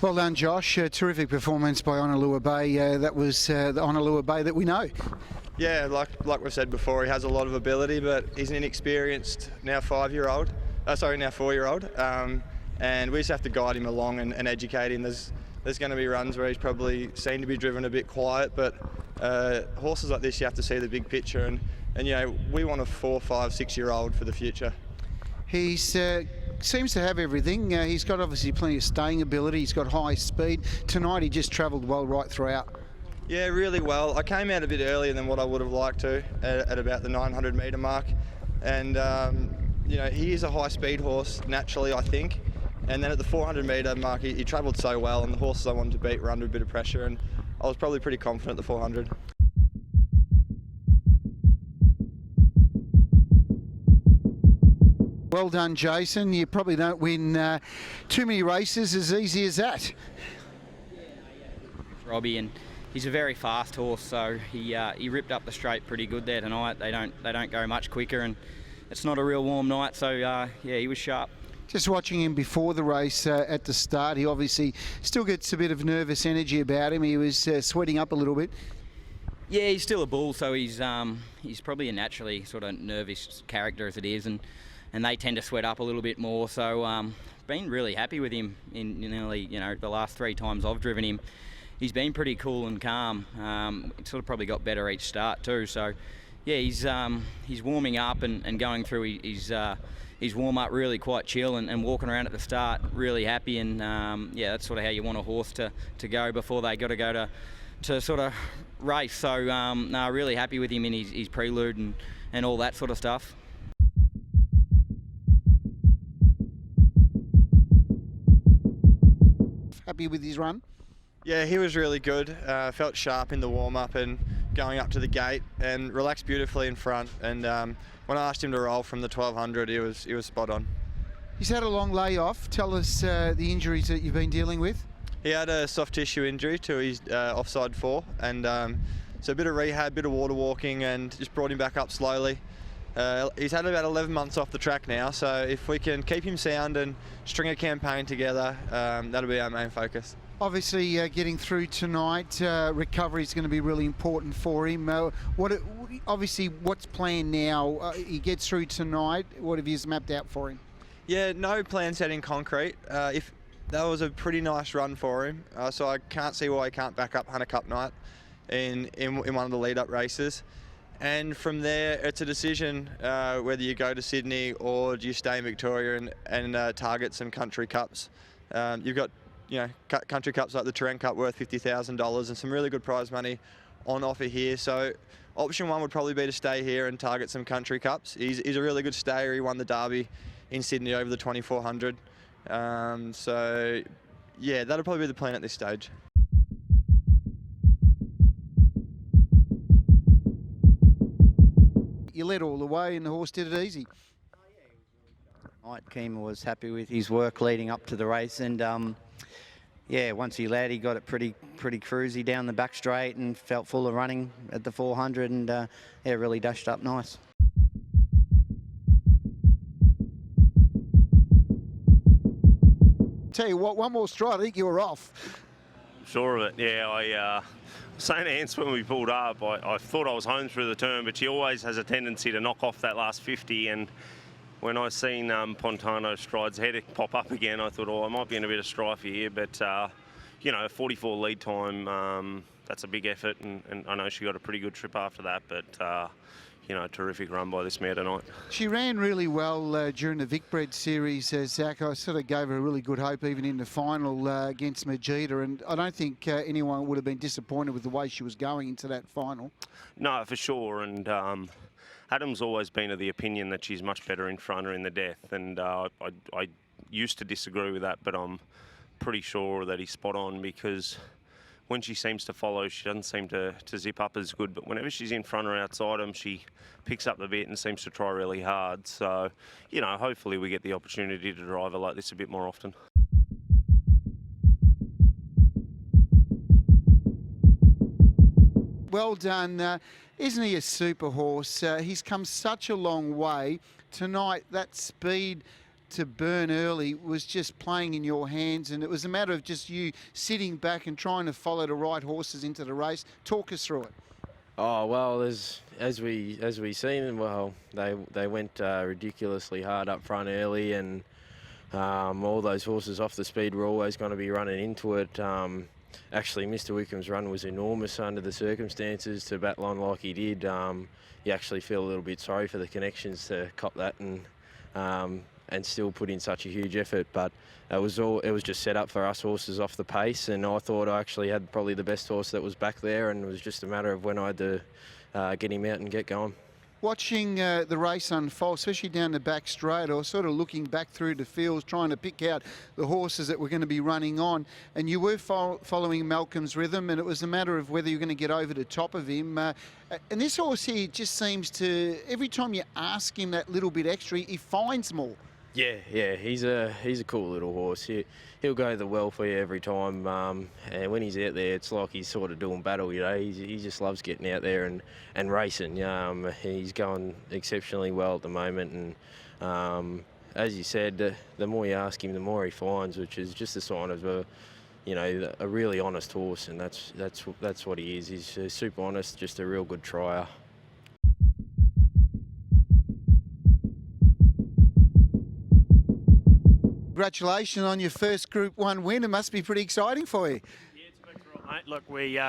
Well done, Josh. Terrific performance by Honolua Bay. That was the Honolua Bay that we know. Yeah, like we've said before, he has a lot of ability, but he's an inexperienced now 4-year-old, and we just have to guide him along and educate him. There's going to be runs where he's probably seen to be driven a bit quiet, but horses like this, you have to see the big picture, and you know, we want a 4, 5, 6-year-old for the future. He's seems to have everything. He's got obviously plenty of staying ability. He's got high speed. Tonight he just travelled well right throughout. Yeah, really well. I came out a bit earlier than what I would have liked to, at about the 900 metre mark, and you know, he is a high-speed horse naturally, I think. And then at the 400 metre mark, he travelled so well, and the horses I wanted to beat were under a bit of pressure, and I was probably pretty confident at the 400. Well done, Jason. You probably don't win too many races as easy as that. Robbie, and he's a very fast horse, so he ripped up the straight pretty good there tonight. They don't go much quicker, and it's not a real warm night, so yeah, he was sharp. Just watching him before the race at the start, he obviously still gets a bit of nervous energy about him. He was sweating up a little bit. Yeah, he's still a bull, so he's probably a naturally sort of nervous character as it is, and they tend to sweat up a little bit more. So been really happy with him in nearly, the last 3 times I've driven him. He's been pretty cool and calm. Sort of probably got better each start too. So yeah, he's warming up and going through his warm up really quite chill and walking around at the start really happy. And yeah, that's sort of how you want a horse to go before they got to go to sort of race. So no, really happy with him in his prelude and all that sort of stuff. Happy with his run? Yeah, he was really good. Felt sharp in the warm-up and going up to the gate, and relaxed beautifully in front. And when I asked him to roll from the 1200, he was spot on. He's had a long layoff. Tell us the injuries that you've been dealing with. He had a soft tissue injury to his offside 4, and so a bit of rehab, bit of water walking, and just brought him back up slowly. He's had about 11 months off the track now, so if we can keep him sound and string a campaign together, that'll be our main focus. Obviously, getting through tonight, recovery is going to be really important for him. Obviously, what's planned now? He gets through tonight. What have you mapped out for him? Yeah, no plan set in concrete. If that was a pretty nice run for him, so I can't see why he can't back up Hunter Cup night in one of the lead-up races. And from there, it's a decision whether you go to Sydney or do you stay in Victoria and target some country cups. You've got country cups like the Terrain Cup worth $50,000 and some really good prize money on offer here. So option 1 would probably be to stay here and target some country cups. He's a really good stayer. He won the Derby in Sydney over the 2400. So yeah, that'll probably be the plan at this stage. You led all the way and the horse did it easy. Keema was happy with his work leading up to the race, and yeah, once he led, he got it pretty cruisy down the back straight and felt full of running at the 400, and yeah, really dashed up nice. Tell you what, one more stride, I think you were off. Sure of it, yeah. I was saying to Ants when we pulled up, I thought I was home through the turn, but she always has a tendency to knock off that last 50, and when I seen Pontano Stride's head pop up again, I thought, I might be in a bit of strife here, but 44 lead time, that's a big effort, and I know she got a pretty good trip after that, but terrific run by this mare tonight. She ran really well during the Vicbred series, Zach. I sort of gave her a really good hope even in the final against Majida, and I don't think anyone would have been disappointed with the way she was going into that final. No, for sure, and Adam's always been of the opinion that she's much better in front or in the death, and I used to disagree with that, but I'm pretty sure that he's spot on, because when she seems to follow, she doesn't seem to zip up as good, but whenever she's in front or outside him, she picks up the bit and seems to try really hard. So, hopefully we get the opportunity to drive her like this a bit more often. Well done. Isn't he a super horse? He's come such a long way. Tonight, that speed to burn early was just playing in your hands, and it was a matter of just you sitting back and trying to follow the right horses into the race. Talk us through it. Oh well, as we seen, well, they went ridiculously hard up front early, and all those horses off the speed were always going to be running into it. Actually, Mr. Wickham's run was enormous under the circumstances to battle on like he did. You actually feel a little bit sorry for the connections to cop that and still put in such a huge effort. But it was just set up for us horses off the pace, and I thought I actually had probably the best horse that was back there, and it was just a matter of when I had to get him out and get going. Watching the race unfold, especially down the back straight, or sort of looking back through the fields, trying to pick out the horses that were going to be running on, and you were following Malcolm's rhythm, and it was a matter of whether you're going to get over the top of him. And this horse here just seems to, every time you ask him that little bit extra, he finds more. Yeah, he's a cool little horse. He'll go the well for you every time, and when he's out there, it's like he's sort of doing battle. You know, he just loves getting out there and racing. He's going exceptionally well at the moment, and as you said, the more you ask him, the more he finds, which is just a sign of a really honest horse, and that's what he is. He's super honest, just a real good trier. Congratulations on your first Group 1 win. It must be pretty exciting for you. Yeah, it's a big thrill, mate. Look, we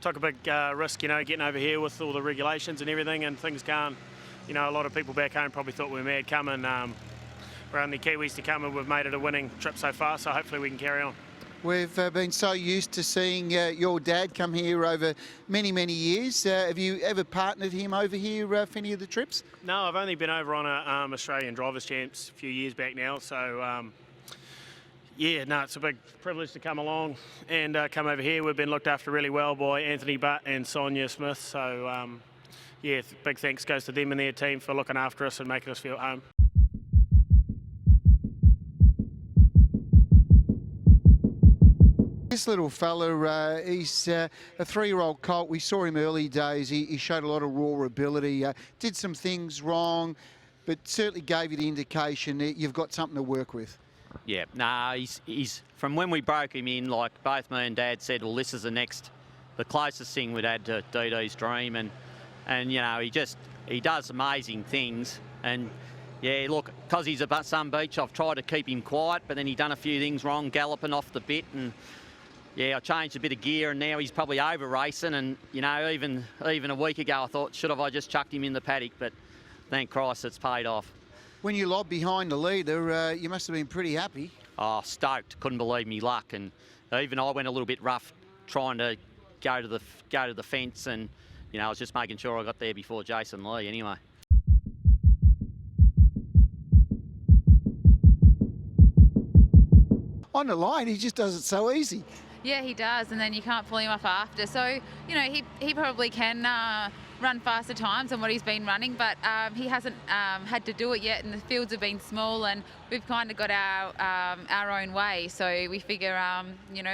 took a big risk, getting over here with all the regulations and everything, and things going. A lot of people back home probably thought we were mad coming. We're only Kiwis to come, and we've made it a winning trip so far, so hopefully we can carry on. We've been so used to seeing your dad come here over many, many years. Have you ever partnered him over here for any of the trips? No, I've only been over on a Australian Drivers' Champs a few years back now, so it's a big privilege to come along and come over here. We've been looked after really well by Anthony Butt and Sonia Smith, so big thanks goes to them and their team for looking after us and making us feel at home. This little fella, he's a 3-year-old colt. We saw him early days. He showed a lot of raw ability, did some things wrong, but certainly gave you the indication that you've got something to work with. Yeah, he's from when we broke him in, like both me and Dad said, well, this is the closest thing we'd had to DD's dream, and he does amazing things, and yeah, look, because he's at Sun Beach, I've tried to keep him quiet, but then he done a few things wrong, galloping off the bit, and yeah, I changed a bit of gear, and now he's probably over racing. And even a week ago, I thought, should have I just chucked him in the paddock? But thank Christ, it's paid off. When you lobbed behind the leader, you must have been pretty happy. Oh, stoked! Couldn't believe me luck, and even I went a little bit rough trying to go to the fence, and I was just making sure I got there before Jason Lee. Anyway. On the line, he just does it so easy. Yeah, he does, and then you can't pull him off after. So, he probably can run faster times than what he's been running, but he hasn't had to do it yet, and the fields have been small, and we've kind of got our own way. So we figure,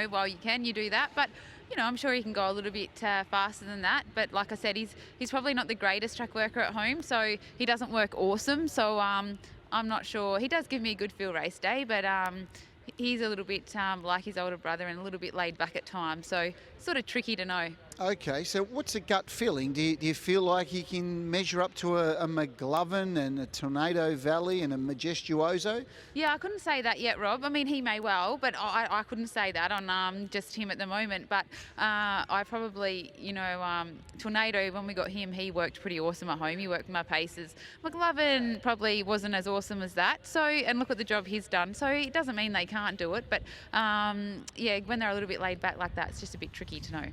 while you can, you do that. But, I'm sure he can go a little bit faster than that. But like I said, he's probably not the greatest track worker at home, so he doesn't work awesome. So I'm not sure. He does give me a good field race day, but he's a little bit like his older brother and a little bit laid back at times, so sort of tricky to know. Okay, so what's a gut feeling? Do you feel like he can measure up to a McGlovin and a Tornado Valley and a Majestuoso? Yeah, I couldn't say that yet, Rob. I mean, he may well, but I couldn't say that on just him at the moment. But I probably, Tornado, when we got him, he worked pretty awesome at home. He worked my paces. McGlovin probably wasn't as awesome as that. So, and look at the job he's done. So it doesn't mean they can't do it. But, when they're a little bit laid back like that, it's just a bit tricky to know.